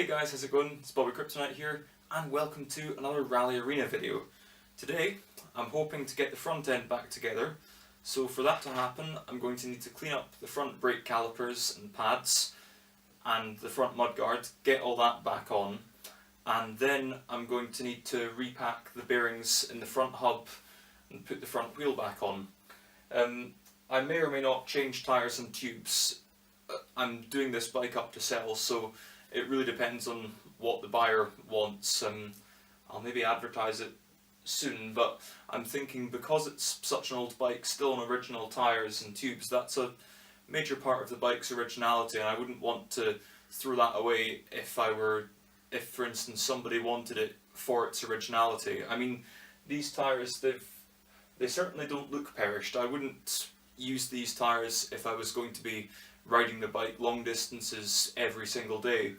Hey guys, how's it going? It's BobbyKBikes here, and welcome to another Raleigh Arena video. Today, I'm hoping to get the front end back together, so for that to happen, I'm going to need to clean up the front brake calipers and pads, and the front mudguard, get all that back on, and then I'm going to need to repack the bearings in the front hub and put the front wheel back on. I may or may not change tyres and tubes. I'm doing this bike up to sell, so it really depends on what the buyer wants. I'll maybe advertise it soon, but I'm thinking because it's such an old bike, still on original tyres and tubes, that's a major part of the bike's originality, and I wouldn't want to throw that away if for instance somebody wanted it for its originality. I mean, these tyres, they certainly don't look perished. I wouldn't use these tyres if I was going to be riding the bike long distances every single day,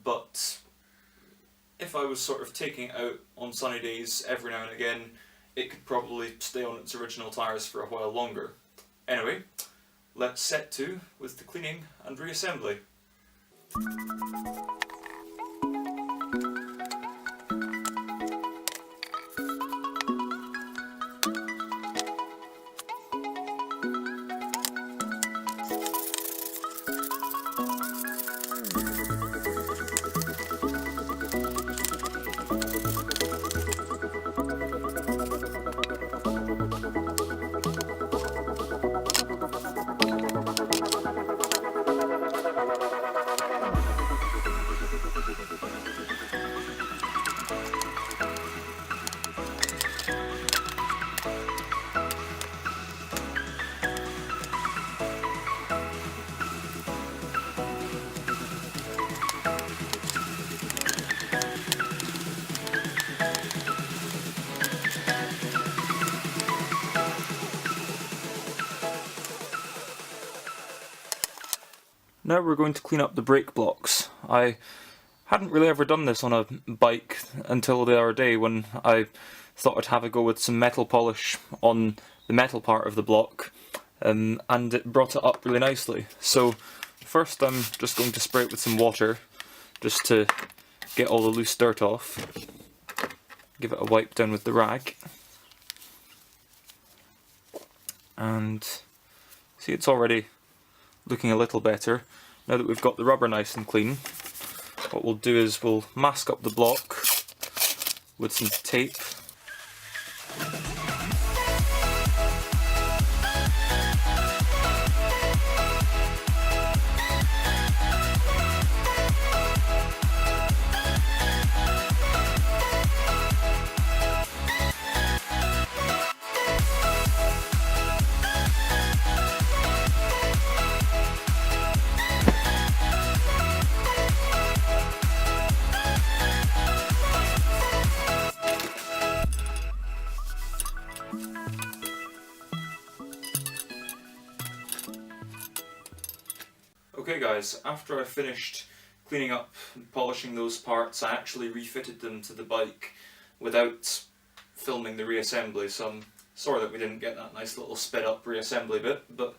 but if I was sort of taking it out on sunny days every now and again, it could probably stay on its original tyres for a while longer. Anyway, let's set to with the cleaning and reassembly. Now we're going to clean up the brake blocks. I hadn't really ever done this on a bike until the other day when I thought I'd have a go with some metal polish on the metal part of the block, and it brought it up really nicely. So first I'm just going to spray it with some water just to get all the loose dirt off. Give it a wipe down with the rag. And see, it's already looking a little better. Now that we've got the rubber nice and clean, what we'll do is we'll mask up the block with some tape. Okay guys, after I finished cleaning up and polishing those parts, I actually refitted them to the bike without filming the reassembly, so I'm sorry that we didn't get that nice little sped up reassembly bit, but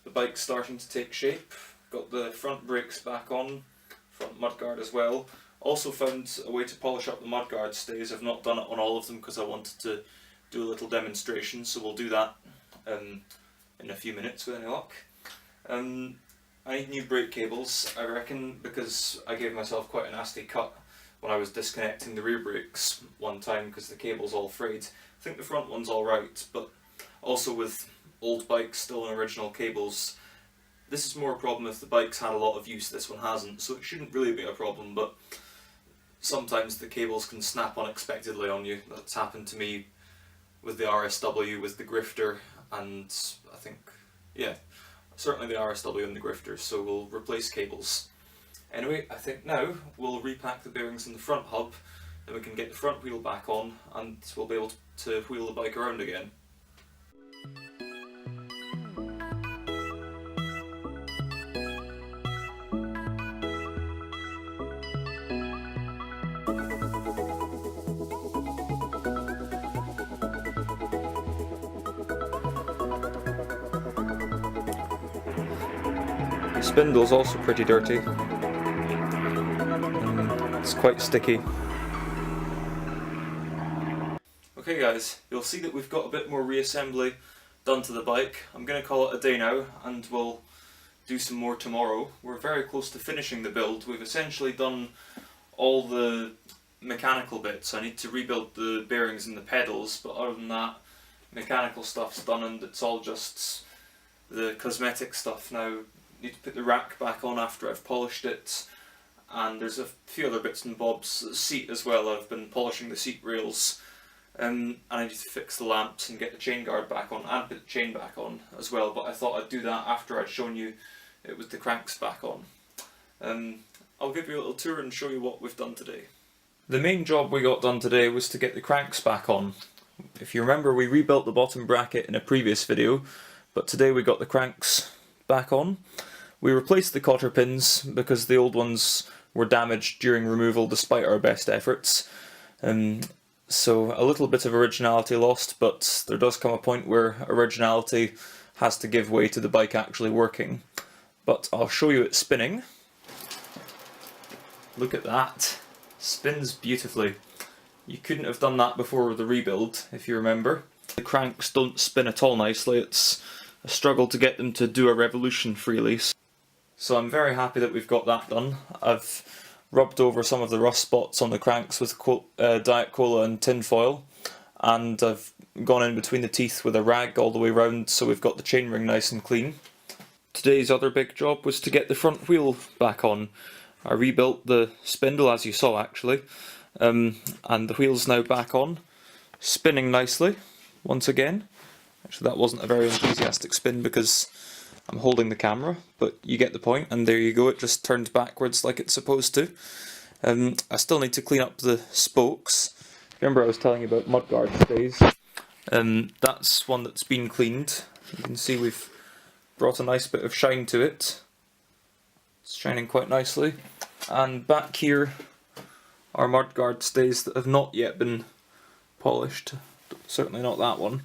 the bike's starting to take shape. Got the front brakes back on, front mudguard as well. Also found a way to polish up the mudguard stays. I've not done it on all of them because I wanted to do a little demonstration, so we'll do that in a few minutes with any luck. I need new brake cables, I reckon, because I gave myself quite a nasty cut when I was disconnecting the rear brakes one time because the cable's all frayed. I think the front one's alright, but also with old bikes still on original cables, this is more a problem if the bike's had a lot of use, this one hasn't, so it shouldn't really be a problem, but sometimes the cables can snap unexpectedly on you. That's happened to me with the RSW, with the grifter, and I think, yeah, certainly the RSW and the grifter, so we'll replace cables. Anyway, I think now we'll repack the bearings in the front hub, then we can get the front wheel back on, and we'll be able to wheel the bike around again. The spindle's also pretty dirty. It's quite sticky. Okay guys, you'll see that we've got a bit more reassembly done to the bike. I'm going to call it a day now, and we'll do some more tomorrow. We're very close to finishing the build. We've essentially done all the mechanical bits. I need to rebuild the bearings and the pedals, but other than that, mechanical stuff's done, and it's all just the cosmetic stuff now. Need to put the rack back on after I've polished it, and there's a few other bits and bobs. The seat as well, I've been polishing the seat rails, and I need to fix the lamps and get the chain guard back on and put the chain back on as well, but I thought I'd do that after I'd shown you it with the cranks back on. I'll give you a little tour and show you what we've done today. The main job we got done today was to get the cranks back on. If you remember, we rebuilt the bottom bracket in a previous video, but today we got the cranks back on. We replaced the cotter pins because the old ones were damaged during removal despite our best efforts. So a little bit of originality lost, but there does come a point where originality has to give way to the bike actually working. But I'll show you it spinning. Look at that. Spins beautifully. You couldn't have done that before the rebuild, if you remember. The cranks don't spin at all nicely. It's a struggle to get them to do a revolution freely. So I'm very happy that we've got that done. I've rubbed over some of the rust spots on the cranks with Diet Cola and tin foil, and I've gone in between the teeth with a rag all the way round so we've got the chainring nice and clean. Today's other big job was to get the front wheel back on. I rebuilt the spindle, as you saw actually, and the wheel's now back on, spinning nicely once again. Actually, that wasn't a very enthusiastic spin because I'm holding the camera, but you get the point, and there you go, it just turned backwards like it's supposed to. I still need to clean up the spokes. Remember I was telling you about mudguard stays? That's one that's been cleaned. You can see we've brought a nice bit of shine to it. It's shining quite nicely. And back here are mudguard stays that have not yet been polished. Certainly not that one.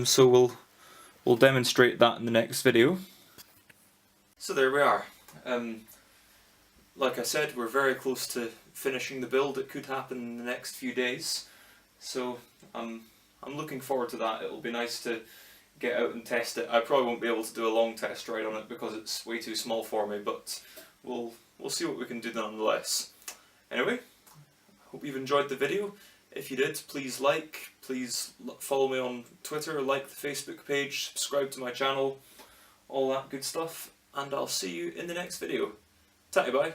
So we'll demonstrate that in the next video. So there we are. Like I said, we're very close to finishing the build. It could happen in the next few days. So I'm looking forward to that. It'll be nice to get out and test it. I probably won't be able to do a long test ride on it because it's way too small for me, but we'll see what we can do nonetheless. Anyway, hope you've enjoyed the video. If you did, please follow me on Twitter, like the Facebook page, subscribe to my channel, all that good stuff, and I'll see you in the next video. Ta-bye.